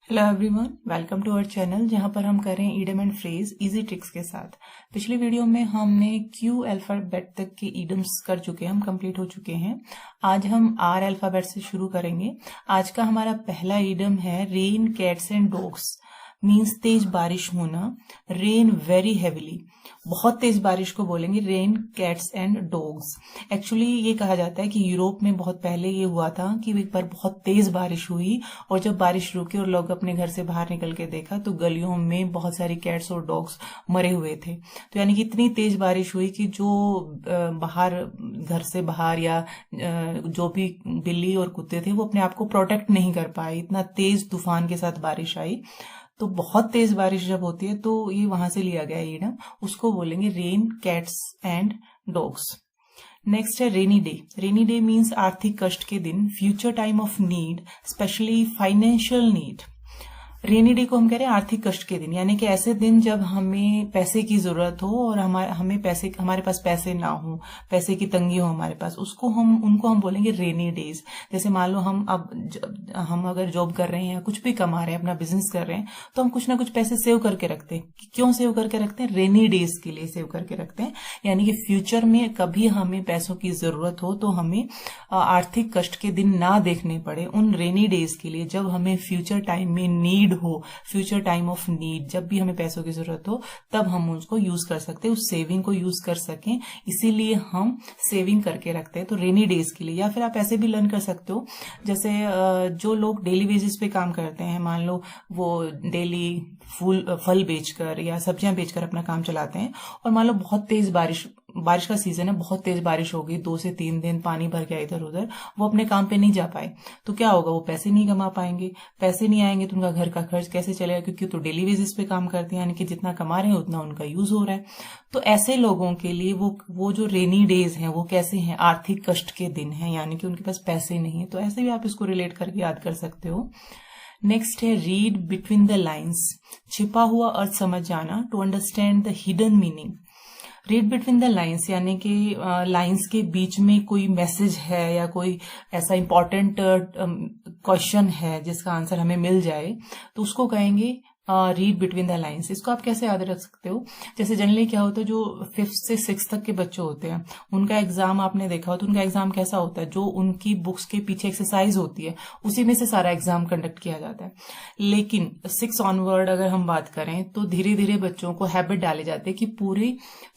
Hello everyone, welcome to our channel जहां पर हम कर रहे हैं idiom and phrase easy tricks के साथ। पिछले वीडियो में हमने क्यू अल्फाबेट तक के ईडम्स कर चुके हैं, हम कंप्लीट हो चुके हैं। आज हम आर अल्फाबेट से शुरू करेंगे। आज का हमारा पहला ईडम है rain cats and dogs. Means तेज बारिश होना, रेन वेरी हेविली। बहुत तेज बारिश को बोलेंगे rain cats and dogs. Actually ये कहा जाता है कि यूरोप में बहुत पहले ये हुआ था कि एक बार बहुत तेज बारिश हुई और जब बारिश रुकी और लोग अपने घर से बाहर निकल के देखा तो गलियों में बहुत सारी कैट्स और डॉग्स मरे हुए थे। तो यानी कि इतनी तेज बारिश हुई कि जो बाहर घर से बाहर या जो भी बिल्ली और कुत्ते थे वो अपने आप को प्रोटेक्ट नहीं कर पाए। इतना तेज तूफान के साथ बारिश आई। तो बहुत तेज बारिश जब होती है तो ये वहां से लिया गया ईडम, उसको बोलेंगे rain cats and dogs. Next है rainy day. Rainy day means आर्थिक कष्ट के दिन, future time of need, specially financial need. Rainy day को हम कह रहे हैं आर्थिक कष्ट के दिन, यानी कि ऐसे दिन जब हमें पैसे की जरूरत हो और हमारे पास पैसे ना हो, पैसे की तंगी हो हमारे पास, उनको हम बोलेंगे रेनी डेज। जैसे मान लो हम अगर जॉब कर रहे हैं या कुछ भी कमा रहे हैं, अपना बिजनेस कर रहे हैं, तो हम कुछ ना कुछ पैसे सेव करके रखते हैं। क्यों सेव करके रखते हैं? रेनी डेज के लिए सेव करके रखते हैं। यानी कि फ्यूचर में कभी हमें पैसों की जरूरत हो तो हमें आर्थिक कष्ट के दिन ना देखने पड़े, उन रेनी डेज के लिए, जब हमें फ्यूचर टाइम में नीड हो, फ्यूचर टाइम ऑफ नीड, जब भी हमें पैसों की जरूरत हो तब हम उसको यूज कर सकते हैं, उस सेविंग को यूज कर सकें, इसीलिए हम सेविंग करके रखते हैं। तो रेनी डेज के लिए, या फिर आप ऐसे भी लर्न कर सकते हो, जैसे जो लोग डेली बेसिस पे काम करते हैं, मान लो वो डेली फल बेचकर या सब्जियां बेचकर अपना काम चलाते हैं, और मान लो बहुत तेज बारिश का सीजन है, बहुत तेज बारिश हो गई, 2 से 3 दिन पानी भर गया इधर उधर, वो अपने काम पे नहीं जा पाए, तो क्या होगा? वो पैसे नहीं कमा पाएंगे। पैसे नहीं आएंगे तो उनका घर का खर्च कैसे चलेगा? क्योंकि तो डेली बेसिस पे काम करते हैं, यानी कि जितना कमा रहे हैं उतना उनका यूज हो रहा है। तो ऐसे लोगों के लिए वो जो रेनी डेज हैं वो कैसे हैं? आर्थिक कष्ट के दिन हैं, यानी कि उनके पास पैसे नहीं है। तो ऐसे भी आप इसको रिलेट करके याद कर सकते हो। नेक्स्ट है रीड बिटवीन द लाइन्स। छिपा हुआ अर्थ समझ जाना, to understand the hidden meaning. Read between the lines यानी कि लाइन्स के बीच में कोई मैसेज है या कोई ऐसा इंपॉर्टेंट क्वेश्चन है जिसका आंसर हमें मिल जाए, तो उसको कहेंगे रीड बिटवीन द लाइन्स। इसको आप कैसे याद रख सकते हो? जैसे जनरली क्या होता है, जो 5th से 6th तक के बच्चे होते हैं उनका एग्जाम आपने देखा हो, तो उनका एग्जाम कैसा होता है? जो उनकी बुक्स के पीछे एक्सरसाइज होती है उसी में से सारा एग्जाम कंडक्ट किया जाता है। लेकिन 6 ऑनवर्ड अगर हम बात करें तो धीरे धीरे बच्चों को हैबिट डाले जाते हैं कि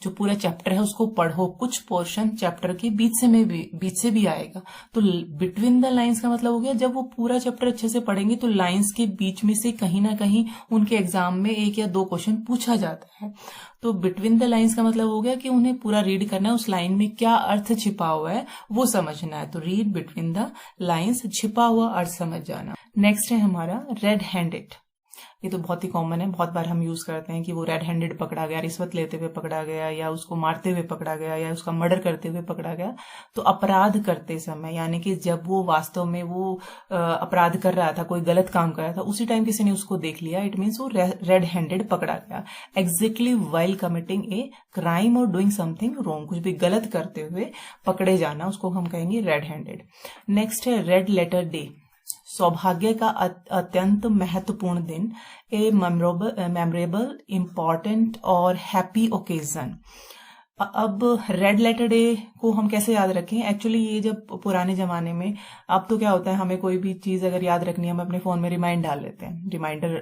पूरा चैप्टर है उसको पढ़ो, कुछ पोर्शन चैप्टर के बीच से भी आएगा। तो बिटवीन द लाइन्स का मतलब हो गया, जब वो पूरा चैप्टर अच्छे से पढ़ेंगे तो लाइन्स के बीच में से कहीं ना कहीं उनके एग्जाम में 1 या 2 क्वेश्चन पूछा जाता है। तो बिटवीन द लाइन्स का मतलब हो गया कि उन्हें पूरा रीड करना है, उस लाइन में क्या अर्थ छिपा हुआ है वो समझना है। तो रीड बिटवीन द लाइन्स, छिपा हुआ अर्थ समझ जाना। नेक्स्ट है हमारा रेड हैंडेड। ये तो बहुत ही कॉमन है, बहुत बार हम यूज करते हैं कि वो रेड हैंडेड पकड़ा गया, रिश्वत लेते हुए पकड़ा गया, या उसको मारते हुए पकड़ा गया, या उसका मर्डर करते हुए पकड़ा गया। तो अपराध करते समय, यानी कि जब वो वास्तव में वो अपराध कर रहा था, कोई गलत काम कर रहा था, उसी टाइम किसी ने उसको देख लिया, इट मीन्स वो रेड हैंडेड पकड़ा गया। Exactly while committing a crime और डूइंग समथिंग रॉन्ग, कुछ भी गलत करते हुए पकड़े जाना, उसको हम कहेंगे रेड हैंडेड। नेक्स्ट है रेड लेटर डे। सौभाग्य का अत्यंत महत्वपूर्ण दिन, ए मेमोरेबल, इम्पॉर्टेंट और हैप्पी ओकेजन। अब रेड लेटर डे को हम कैसे याद रखें? एक्चुअली ये जब पुराने जमाने में, अब तो क्या होता है, हमें कोई भी चीज अगर याद रखनी है हम अपने फोन में रिमाइंडर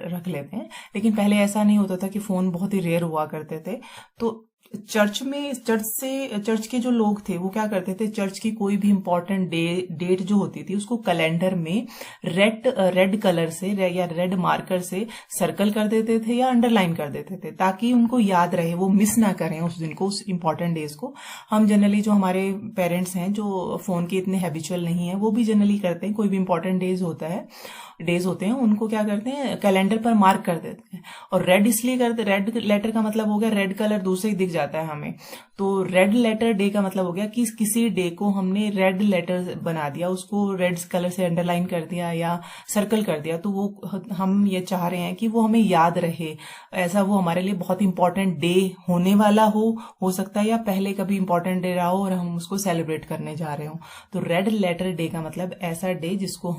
रख लेते हैं। लेकिन पहले ऐसा नहीं होता था, कि फोन बहुत ही रेयर हुआ करते थे। तो चर्च के जो लोग थे वो क्या करते थे, चर्च की कोई भी इंपॉर्टेंट डेट जो होती थी उसको कैलेंडर में रेड कलर से या रेड मार्कर से सर्कल कर देते थे या अंडरलाइन कर देते थे, ताकि उनको याद रहे, वो मिस ना करें उस दिन को, उस इंपॉर्टेंट डेज को। हम जनरली, जो हमारे पेरेंट्स हैं जो फोन के इतने हैबिचुअल नहीं है, वो भी जनरली करते हैं, कोई भी इंपॉर्टेंट डेज होते हैं उनको क्या करते हैं, कैलेंडर पर मार्क कर देते हैं। और रेड इसलिए करते, रेड लेटर का मतलब हो गया रेड कलर दूसरे ही दिख जाता है हमें। तो रेड लेटर डे का मतलब हो गया कि किसी डे को हमने रेड लेटर बना दिया, उसको रेड कलर से अंडरलाइन कर दिया या सर्कल कर दिया, तो वो हम ये चाह रहे हैं कि वो हमें याद रहे, ऐसा वो हमारे लिए बहुत इंपॉर्टेंट डे होने वाला हो सकता है, या पहले कभी इंपॉर्टेंट डे रहा हो और हम उसको सेलिब्रेट करने जा रहे हो। तो रेड लेटर डे का मतलब ऐसा डे जिसको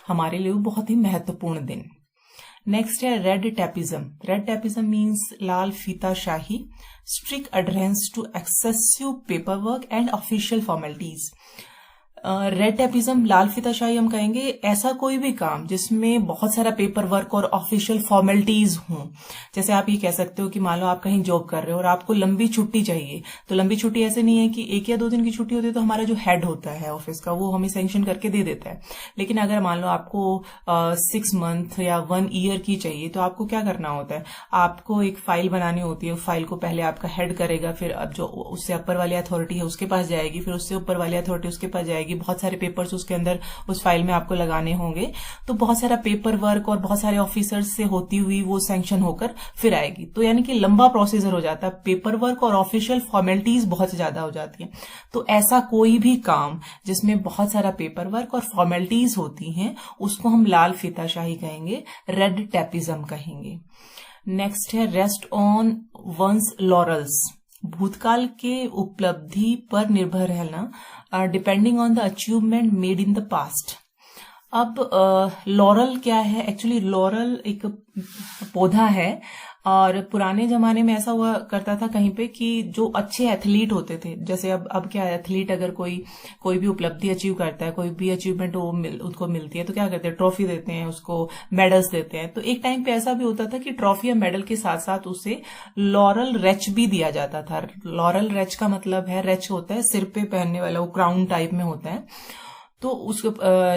हमारे लिए बहुत ही महत्वपूर्ण दिन। नेक्स्ट है red tapism. Red tapism means लाल फीताशाही, strict adherence to excessive paper work and official formalities. Red tapism, लाल फीताशाही हम कहेंगे ऐसा कोई भी काम जिसमें बहुत सारा पेपर वर्क और ऑफिशियल फॉर्मेलिटीज हों। जैसे आप ये कह सकते हो कि मान लो आप कहीं जॉब कर रहे हो और आपको लंबी छुट्टी चाहिए, तो लंबी छुट्टी ऐसे नहीं है कि 1 या 2 दिन की छुट्टी होती है तो हमारा जो हेड होता है ऑफिस का वो हमें सैंक्शन करके दे देता है। लेकिन अगर मान लो आपको 6 मंथ या 1 ईयर की चाहिए तो आपको क्या करना होता है, आपको एक फाइल बनानी होती है। फाइल को पहले आपका हेड करेगा, फिर अब जो उससे अपर वाली अथॉरिटी है उसके पास जाएगी, फिर उससे ऊपर वाली अथॉरिटी उसके पास जाएगी। बहुत सारे पेपर्स उसके अंदर उस फाइल में आपको लगाने होंगे, तो बहुत सारा पेपर वर्क और बहुत सारे ऑफिसर्स से होती हुई वो सैंक्शन होकर फिर आएगी। तो यानी कि लंबा प्रोसीजर हो जाता है, पेपर वर्क और ऑफिशियल फॉर्मेलिटीज बहुत ज्यादा हो जाती है। तो ऐसा कोई भी काम जिसमें बहुत सारा पेपर वर्क और फॉर्मेलिटीज होती हैं उसको हम लाल फीताशाही कहेंगे, रेड टैपिज्म कहेंगे। नेक्स्ट है रेस्ट ऑन वंस लॉरल्स। भूतकाल के उपलब्धि पर निर्भर रहना, depending on the achievement made in the past. अब लॉरल क्या है? एक्चुअली लॉरल एक पौधा है और पुराने जमाने में ऐसा हुआ करता था कहीं पे कि जो अच्छे एथलीट होते थे, जैसे अब क्या है, एथलीट अगर कोई भी उपलब्धि अचीव करता है, कोई भी अचीवमेंट उसको मिलती है तो क्या करते हैं, ट्रॉफी देते हैं उसको, मेडल्स देते हैं। तो एक टाइम पे ऐसा भी होता था कि ट्रॉफी या मेडल के साथ साथ उसे लॉरल रेच भी दिया जाता था। लॉरल रेच का मतलब है, रेच होता है सिर पे पहनने वाला, वो क्राउन टाइप में होता है। तो उस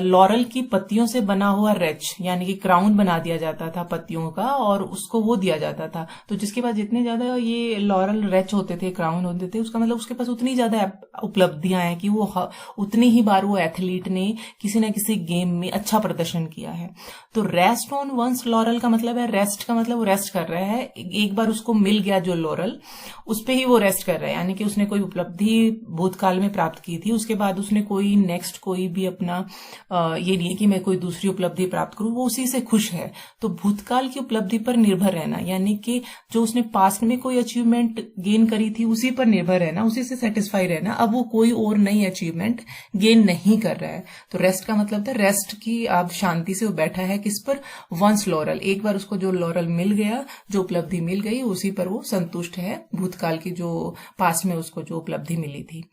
लॉरल की पत्तियों से बना हुआ रेच यानी कि क्राउन बना दिया जाता था पत्तियों का, और उसको वो दिया जाता था। तो जिसके पास जितने ज्यादा ये लॉरल रेच होते थे, क्राउन होते थे, उसका मतलब उसके पास उतनी ज्यादा उपलब्धियां हैं कि वो उतनी ही बार वो एथलीट ने किसी न किसी गेम में अच्छा प्रदर्शन किया है। तो रेस्ट ऑन वंस लॉरल का मतलब है, रेस्ट का मतलब वो रेस्ट कर रहा है, एक बार उसको मिल गया जो लॉरल, उस पर ही वो रेस्ट कर रहा है। यानी कि उसने कोई उपलब्धि भूतकाल में प्राप्त की थी, उसके बाद उसने कोई नेक्स्ट कोई भी अपना ये नहीं है कि मैं कोई दूसरी उपलब्धि प्राप्त करूं, वो उसी से खुश है। तो भूतकाल की उपलब्धि पर निर्भर रहना यानी कि जो उसने पास्ट में कोई अचीवमेंट गेन करी थी उसी पर निर्भर रहना, उसी से सेटिस्फाई रहना। अब वो कोई और नई अचीवमेंट गेन नहीं कर रहा है। तो रेस्ट का मतलब था रेस्ट की, अब शांति से वो बैठा है किस पर, वंस लॉरल, एक बार उसको जो लॉरल मिल गया, जो उपलब्धि मिल गई, उसी पर वो संतुष्ट है, भूतकाल की जो पास्ट में उसको जो उपलब्धि मिली थी।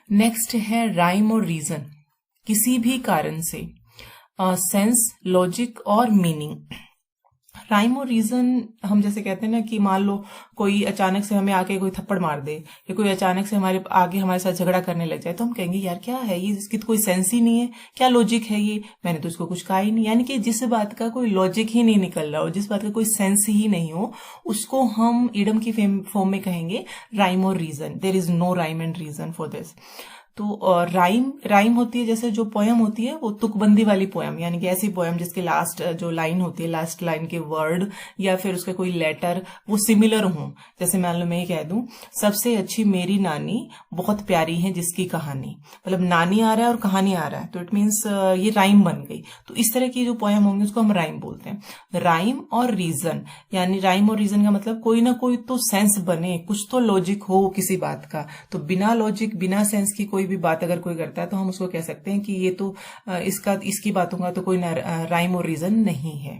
नेक्स्ट है राइम और रीजन। किसी भी कारण से सेंस, लॉजिक और मीनिंग। राइम और रीजन हम जैसे कहते हैं ना कि मान लो कोई अचानक से हमें आके कोई थप्पड़ मार दे या कोई अचानक से हमारे आगे हमारे साथ झगड़ा करने लग जाए, तो हम कहेंगे यार क्या है ये, इसकी तो कोई सेंस ही नहीं है, क्या लॉजिक है ये, मैंने तो इसको कुछ कहा ही नहीं। यानी कि जिस बात का कोई लॉजिक ही नहीं निकल रहा हो, जिस बात का कोई सेंस ही नहीं हो, उसको हम इडम की फॉर्म में कहेंगे राइम और reason. There is no rhyme and reason for this. तो राइम होती है, जैसे जो पोयम होती है वो तुकबंदी वाली पोयम, यानी कि ऐसी पोयम जिसके लास्ट जो लाइन होती है, लास्ट लाइन के वर्ड या फिर उसके कोई लेटर वो सिमिलर हों। जैसे मान लो मैं ये कह दूं, सबसे अच्छी मेरी नानी, बहुत प्यारी है जिसकी कहानी, मतलब नानी आ रहा है और कहानी आ रहा है, तो इट मीन्स ये राइम बन गई। तो इस तरह की जो पोयम होंगी उसको हम राइम बोलते हैं। राइम और रीजन, यानी राइम और रीजन का मतलब कोई ना कोई तो सेंस बने, कुछ तो लॉजिक हो किसी बात का। तो बिना लॉजिक, बिना सेंस की कोई भी बात अगर कोई करता है तो हम उसको कह सकते हैं कि ये तो इसकी बातों का तो कोई राइम और रीजन नहीं है।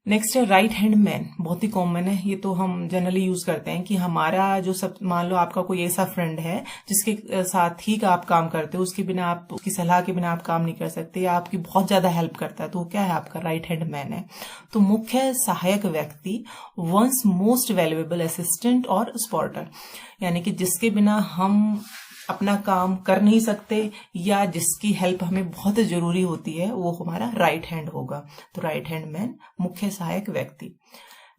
नेक्स्ट है राइट हैंड मैन। बहुत ही कॉमन है, ये तो हम जनरली यूज करते हैं कि हमारा जो सब, मान लो आपका कोई ऐसा फ्रेंड है जिसके साथ ही का आप काम करते हो, उसके बिना आप, उसकी सलाह के बिना आप काम नहीं कर सकते, या आपकी बहुत ज्यादा हेल्प करता है, तो क्या है, आपका राइट हैंड मैन है। तो मुख्य सहायक व्यक्ति, वंस मोस्ट वैल्यूएबल असिस्टेंट और सपोर्टर, यानी कि जिसके बिना हम अपना काम कर नहीं सकते या जिसकी हेल्प हमें बहुत जरूरी होती है, वो हमारा राइट हैंड होगा। तो राइट हैंड मैन, मुख्य सहायक व्यक्ति।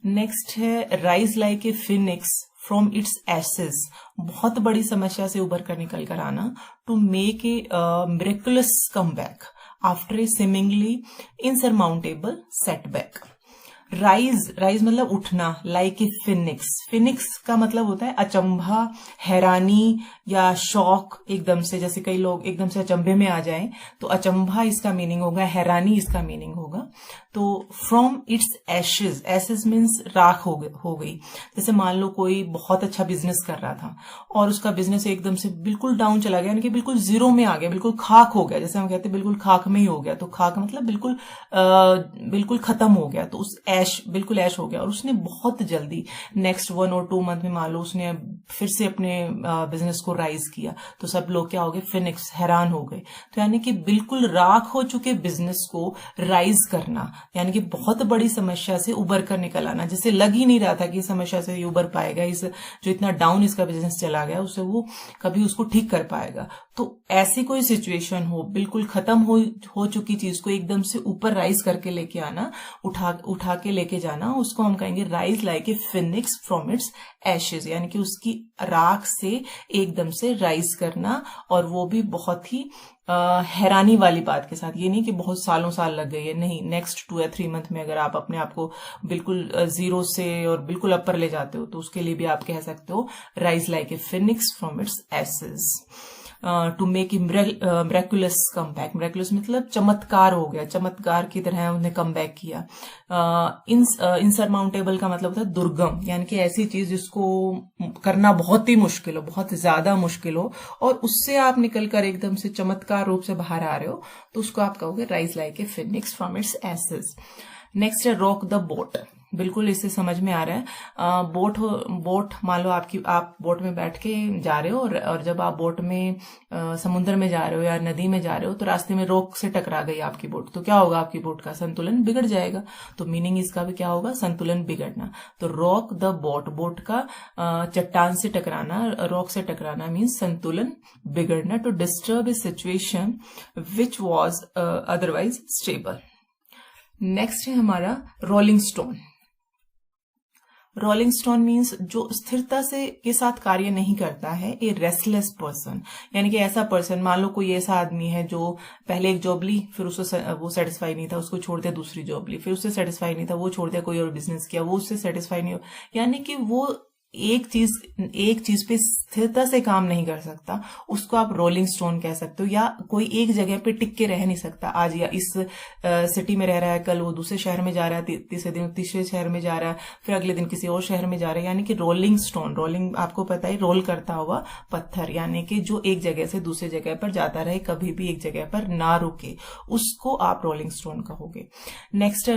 नेक्स्ट है rise like a phoenix from its ashes. बहुत बड़ी समस्या से उबर कर निकल कर आना, to make a miraculous comeback after a seemingly insurmountable setback. Rise मतलब उठना, लाइक ए फिनिक्स। फिनिक्स का मतलब होता है अचंभा, हैरानी या शौक एकदम से, जैसे कई लोग एकदम से अचंभे में आ जाएं, तो अचंभा इसका मीनिंग होगा, हैरानी इसका मीनिंग होगा। तो from its Ashes, Ashes means राख हो गई। जैसे मान लो कोई बहुत अच्छा बिजनेस कर रहा था और उसका बिजनेस एकदम से बिल्कुल डाउन चला गया, यानी कि बिल्कुल जीरो में आ गया, बिल्कुल खाक हो गया, जैसे हम कहते हैं बिल्कुल खाक में ही हो गया। तो खाक मतलब बिल्कुल खत्म हो गया, तो उस बिल्कुल ऐश हो गया। और उसने बहुत जल्दी नेक्स्ट 1 और 2 मंथ में मान लो उसने फिर से अपने बिजनेस को राइज किया, तो सब लोग क्या हो गए, फिनिक्स, हैरान हो गए। तो यानी कि बिल्कुल राख हो चुके बिजनेस को राइज करना, यानी कि बहुत बड़ी समस्या से उबर कर निकल आना, जैसे लग ही नहीं रहा था कि इस समस्या से ये उबर पाएगा, इस जो इतना डाउन इसका बिजनेस चला गया उससे वो कभी उसको ठीक कर पाएगा। तो ऐसी कोई सिचुएशन हो, बिल्कुल खत्म हो चुकी चीज को एकदम से ऊपर राइज करके लेके आना, उठा के लेके जाना, उसको हम कहेंगे rise like a phoenix from its Ashes, यानी कि उसकी राख से एकदम से राइज करना। और वो भी बहुत ही हैरानी वाली बात के साथ, ये नहीं कि बहुत सालों साल लग गई है, नहीं, नेक्स्ट 2 या 3 मंथ में अगर आप अपने आप को बिल्कुल जीरो से और बिल्कुल अपर ले जाते हो, तो उसके लिए भी आप कह सकते हो rise like a phoenix from its ashes. To make miraculous comeback, miraculous मतलब चमत्कार हो गया, चमत्कार की तरह उन्हें कमबैक किया। इनसरमाउंटेबल का मतलब होता है दुर्गम, यानी कि ऐसी चीज जिसको करना बहुत ही मुश्किल हो, बहुत ज्यादा मुश्किल हो, और उससे आप निकलकर एकदम से चमत्कार रूप से बाहर आ रहे हो, तो उसको आप कहोगे rise like a phoenix from its Ashes. Next है रॉक द बोट, बिल्कुल इससे समझ में आ रहा है। बोट मान लो आप बोट में बैठ के जा रहे हो, और जब आप बोट में समुद्र में जा रहे हो या नदी में जा रहे हो, तो रास्ते में रॉक से टकरा गई आपकी बोट, तो क्या होगा, आपकी बोट का संतुलन बिगड़ जाएगा। तो मीनिंग इसका भी क्या होगा, संतुलन बिगड़ना। तो रॉक द बोट, बोट का चट्टान से टकराना, रॉक से टकराना मीन्स संतुलन बिगड़ना, to disturb a situation which was otherwise stable. Next है हमारा rolling stone. Rolling stone means जो स्थिरता से के साथ कार्य नहीं करता है, ए रेस्टलेस पर्सन, यानी कि ऐसा पर्सन, मान लो कोई ऐसा आदमी है जो पहले एक जॉब ली, फिर उसको वो सेटिस्फाई नहीं था, उसको छोड़ दिया, दूसरी जॉब ली, फिर उससे सेटिस्फाई नहीं था, वो छोड़ दिया, कोई और बिजनेस किया, वो उससे सेटिस्फाई नहीं हो, यानी कि वो एक चीज पे स्थिरता से काम नहीं कर सकता, उसको आप रोलिंग स्टोन कह सकते हो। या कोई एक जगह पे टिक के रह नहीं सकता, आज या इस सिटी में रह रहा है, कल वो दूसरे शहर में जा रहा है, तीसरे दिन तीसरे शहर में जा रहा है, फिर अगले दिन किसी और शहर में जा रहा है, यानी कि रोलिंग स्टोन, रोलिंग आपको पता है रोल करता हुआ पत्थर, यानी कि जो एक जगह से दूसरी जगह पर जाता रहे, कभी भी एक जगह पर ना रुके, उसको आप रोलिंग स्टोन कहोगे। Next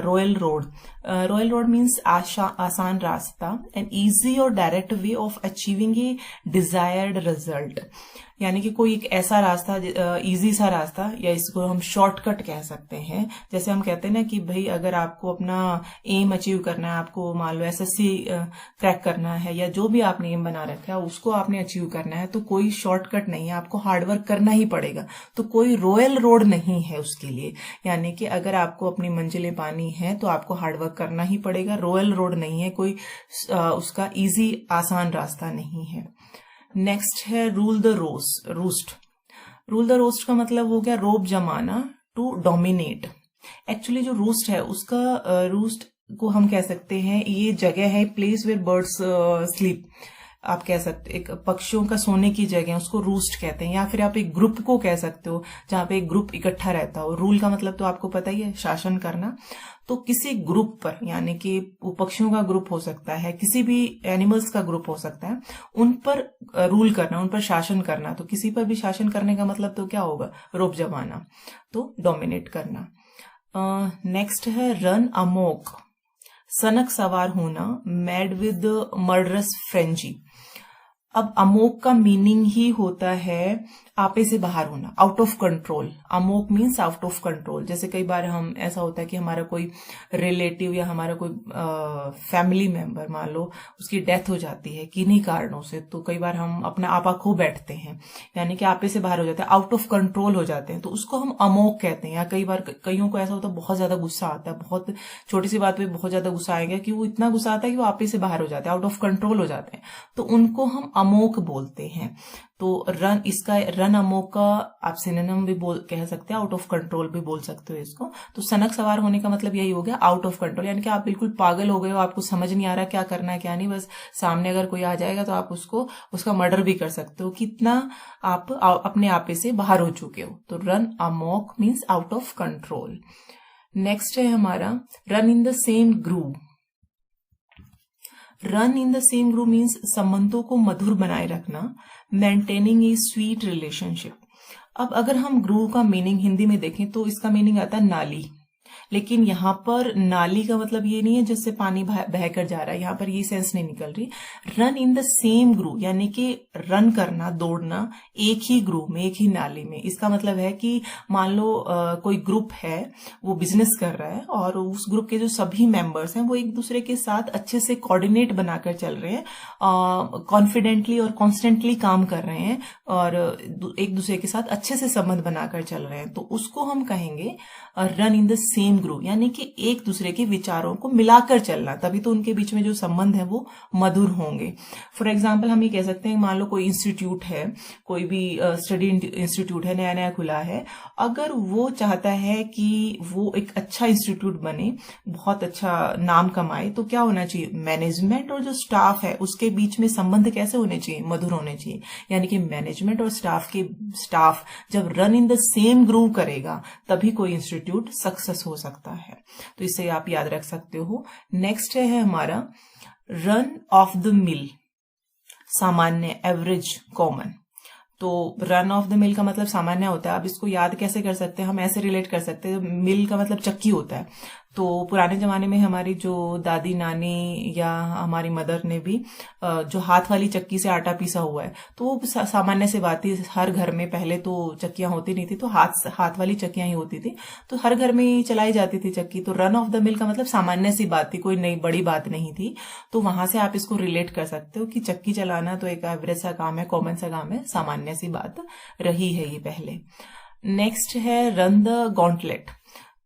royal road. Royal road means आसान रास्ता, and easy or direct way of achieving a desired result, यानी कि कोई एक ऐसा रास्ता, इजी सा रास्ता, या इसको हम शॉर्टकट कह सकते हैं। जैसे हम कहते हैं ना कि भाई अगर आपको अपना एम अचीव करना है, आपको मान लो एसएससी क्रैक करना है, या जो भी आपने एम बना रखा है उसको आपने अचीव करना है, तो कोई शॉर्टकट नहीं है, आपको हार्डवर्क करना ही पड़ेगा। तो कोई रॉयल रोड नहीं है उसके लिए, यानी कि अगर आपको अपनी मंजिलें पानी है तो आपको हार्डवर्क करना ही पड़ेगा, रॉयल रोड नहीं है, कोई उसका इजी आसान रास्ता नहीं है। नेक्स्ट है rule the roast. Rule the roast का मतलब हो गया रोब जमाना, टू डोमिनेट। एक्चुअली जो रोस्ट है उसका रोस्ट को हम कह सकते हैं, ये जगह है, प्लेस वेयर बर्ड्स स्लीप, आप कह सकते एक पक्षियों का सोने की जगह, उसको रूस्ट कहते हैं। या फिर आप एक ग्रुप को कह सकते हो जहां पे एक ग्रुप इकट्ठा रहता हो। रूल का मतलब तो आपको पता ही है, शासन करना। तो किसी ग्रुप पर, यानी कि वो पक्षियों का ग्रुप हो सकता है, किसी भी एनिमल्स का ग्रुप हो सकता है, उन पर रूल करना, उन पर शासन करना। तो किसी पर भी शासन करने का मतलब तो क्या होगा, रोब जमाना, तो डोमिनेट करना। नेक्स्ट है रन अमोक, सनक सवार होना, मैड विद मर्डरस फ्रेंजी। अब अमोक का मीनिंग ही होता है आपे से बाहर होना, out of control. Amok means out of control. जैसे कई बार हम ऐसा होता है कि हमारा कोई रिलेटिव या हमारा कोई फैमिली मेंबर, मान लो उसकी डेथ हो जाती है किन्हीं कारणों से, तो कई बार हम अपना आपा खो बैठते हैं, यानी कि आपे से बाहर हो जाते हैं, आउट ऑफ कंट्रोल हो जाते हैं, तो उसको हम अमोक कहते हैं। या कई बार कईयों को ऐसा होता है, बहुत ज्यादा गुस्सा आता है, बहुत छोटी सी बात पे बहुत ज्यादा गुस्सा आएगा कि वो इतना गुस्सा आता है कि वो आपे से बाहर हो जाते हैं, आउट ऑफ कंट्रोल हो जाते हैं, तो उनको हम अमोक बोलते हैं। तो रन अमोक का आप सिनोनिम भी कह सकते हैं, आउट ऑफ कंट्रोल भी बोल सकते हो इसको। तो सनक सवार होने का मतलब यही हो गया, आउट ऑफ कंट्रोल, यानी कि आप बिल्कुल पागल हो गए हो, आपको समझ नहीं आ रहा क्या करना है क्या नहीं, बस सामने अगर कोई आ जाएगा तो आप उसका मर्डर भी कर सकते हो, कितना आप अपने आपे से बाहर हो चुके हो। तो run Amok means out of control. Next है हमारा run in the same groove. Run in the same groove means संबंधों को मधुर बनाए रखना, मेंटेनिंग ए स्वीट रिलेशनशिप। अब अगर हम ग्रूव का मीनिंग हिंदी में देखें तो इसका मीनिंग आता है नाली, लेकिन यहाँ पर नाली का मतलब ये नहीं है जिससे पानी बहकर जा रहा है, यहाँ पर ये सेंस नहीं निकल रही। Run in the same groove यानी कि रन करना, दौड़ना एक ही ग्रूव में, एक ही नाली में। इसका मतलब है कि मान लो कोई ग्रुप है, वो बिजनेस कर रहा है और उस ग्रुप के जो सभी मेंबर्स हैं वो एक दूसरे के साथ अच्छे से कोऑर्डिनेट बनाकर चल रहे हैं, कॉन्फिडेंटली और कॉन्स्टेंटली काम कर रहे हैं और एक दूसरे के साथ अच्छे से संबंध बनाकर चल रहे हैं, तो उसको हम कहेंगे run in the same group, यानी कि एक दूसरे के विचारों को मिलाकर चलना, तभी तो उनके बीच में जो संबंध है वो मधुर होंगे। फॉर एग्जाम्पल हम ये कह सकते हैं, मान लो कोई इंस्टीट्यूट है, कोई भी स्टडी इंस्टीट्यूट है, नया नया खुला है, अगर वो चाहता है कि वो एक अच्छा इंस्टीट्यूट बने, बहुत अच्छा नाम कमाए, तो क्या होना चाहिए, मैनेजमेंट और जो स्टाफ है उसके बीच में संबंध कैसे होने चाहिए, मधुर होने चाहिए। यानी कि मैनेजमेंट और स्टाफ जब run in the same group करेगा तभी कोई इंस्टीट्यूट सक्सेस हो सकता है। तो इसे आप याद रख सकते हो। नेक्स्ट है हमारा रन ऑफ द मिल, सामान्य, एवरेज, कॉमन। तो रन ऑफ द मिल का मतलब सामान्य होता है। अब इसको याद कैसे कर सकते हैं, हम ऐसे रिलेट कर सकते हैं, मिल का मतलब चक्की होता है। तो पुराने जमाने में हमारी जो दादी नानी या हमारी मदर ने भी जो हाथ वाली चक्की से आटा पीसा हुआ है, तो वो सामान्य सी बात थी। हर घर में पहले तो चक्कियां होती नहीं थी, तो हाथ वाली चक्कियां ही होती थी, तो हर घर में ही चलाई जाती थी चक्की। तो रन ऑफ द मिल का मतलब सामान्य सी बात थी, कोई नई बड़ी बात नहीं थी। तो वहां से आप इसको रिलेट कर सकते हो कि चक्की चलाना तो एक एवरेज सा काम है, कॉमन सा काम है, सामान्य सी बात रही है ये पहले। नेक्स्ट है रन द गॉन्टलेट,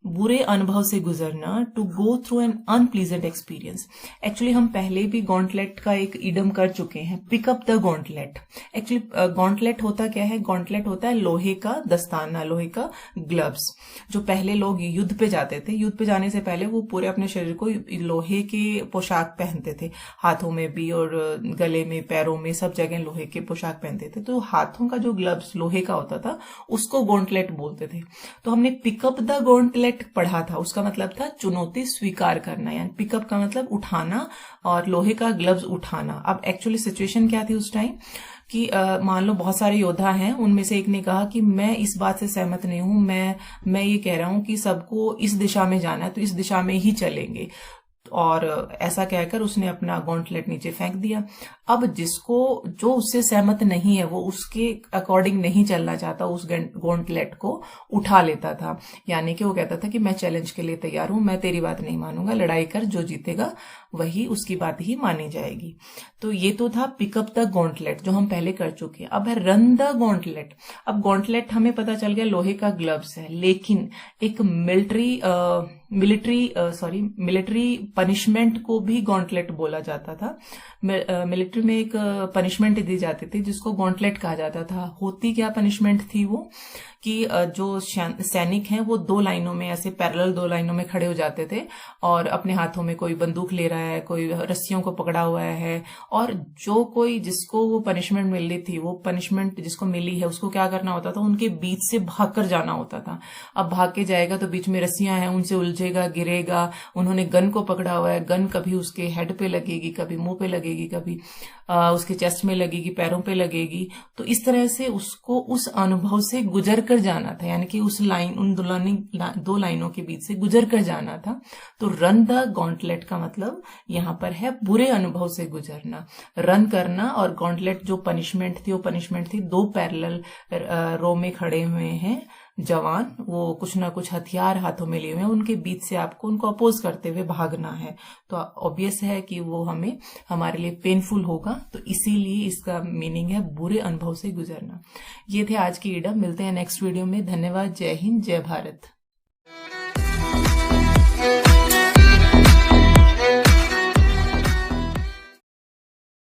बुरे अनुभव से गुजरना, to go through an unpleasant experience. Actually हम पहले भी गॉन्टलेट का एक इडम कर चुके हैं, pick up the gauntlet. Actually gauntlet होता क्या है, गॉन्टलेट होता है लोहे का दस्ताना, लोहे का ग्लव्स। जो पहले लोग युद्ध पे जाते थे, युद्ध पे जाने से पहले वो पूरे अपने शरीर को लोहे के पोशाक पहनते थे, हाथों में भी और गले में, पैरों में, सब जगह लोहे के पोशाक पहनते थे। तो हाथों का जो ग्लव्स लोहे का होता था उसको गॉन्टलेट बोलते थे। तो हमने पिकअप द गॉन्टलेट पढ़ा था, उसका मतलब था चुनौती स्वीकार करना, यानी पिकअप का मतलब उठाना और लोहे का ग्लव्स उठाना। अब एक्चुअली सिचुएशन क्या थी उस टाइम कि मान लो बहुत सारे योद्धा हैं, उनमें से एक ने कहा कि मैं इस बात से सहमत नहीं हूं, मैं ये कह रहा हूं कि सबको इस दिशा में जाना है, तो इस दिशा में ही चलेंगे। और ऐसा कहकर उसने अपना गॉन्टलेट नीचे फेंक दिया। अब जो उससे सहमत नहीं है, वो उसके अकॉर्डिंग नहीं चलना चाहता, उस गॉन्टलेट को उठा लेता था। यानी कि वो कहता था कि मैं चैलेंज के लिए तैयार हूं, मैं तेरी बात नहीं मानूंगा, लड़ाई कर, जो जीतेगा वही उसकी बात ही मानी जाएगी। तो ये तो था पिकअप द गॉन्टलेट, जो हम पहले कर चुके हैं। अब है रन द गॉन्टलेट। अब गॉन्टलेट हमें पता चल गया लोहे का ग्लव्स है, लेकिन एक मिलिट्री पनिशमेंट को भी गॉन्टलेट बोला जाता था। मिलिट्री में एक पनिशमेंट दी जाती थी जिसको गॉन्टलेट कहा जाता था। होती क्या पनिशमेंट थी वो, कि जो सैनिक हैं वो दो लाइनों में, ऐसे पैरेलल दो लाइनों में खड़े हो जाते थे और अपने हाथों में कोई बंदूक ले रहा है, कोई रस्सियों को पकड़ा हुआ है, और जो कोई जिसको वो पनिशमेंट मिल रही थी, वो पनिशमेंट जिसको मिली है उसको क्या करना होता था, उनके बीच से भागकर जाना होता था। अब भाग के जाएगा तो बीच में रस्सियां हैं, उनसे उलझेगा, गिरेगा। उन्होंने गन को पकड़ा हुआ है, गन कभी उसके हेड पे लगेगी, कभी मुंह पे लगेगी, कभी उसके चेस्ट में लगेगी, पैरों पे लगेगी। तो इस तरह से उसको उस अनुभव से गुजर कर जाना था, यानी कि उन दो लाइनों के बीच से गुजर कर जाना था। तो रन द गॉन्टलेट का मतलब यहाँ पर है बुरे अनुभव से गुजरना, रन करना। और गॉन्टलेट जो पनिशमेंट थी, वो पनिशमेंट थी दो पैरेलल रो में खड़े हुए हैं जवान, वो कुछ ना कुछ हथियार हाथों में लिए हुए हैं, उनके बीच से आपको उनको अपोज करते हुए भागना है। तो ऑब्वियस है कि वो हमारे लिए पेनफुल होगा, तो इसीलिए इसका मीनिंग है बुरे अनुभव से गुजरना। ये थे आज की इडम। मिलते हैं नेक्स्ट वीडियो में। धन्यवाद। जय हिंद, जय भारत।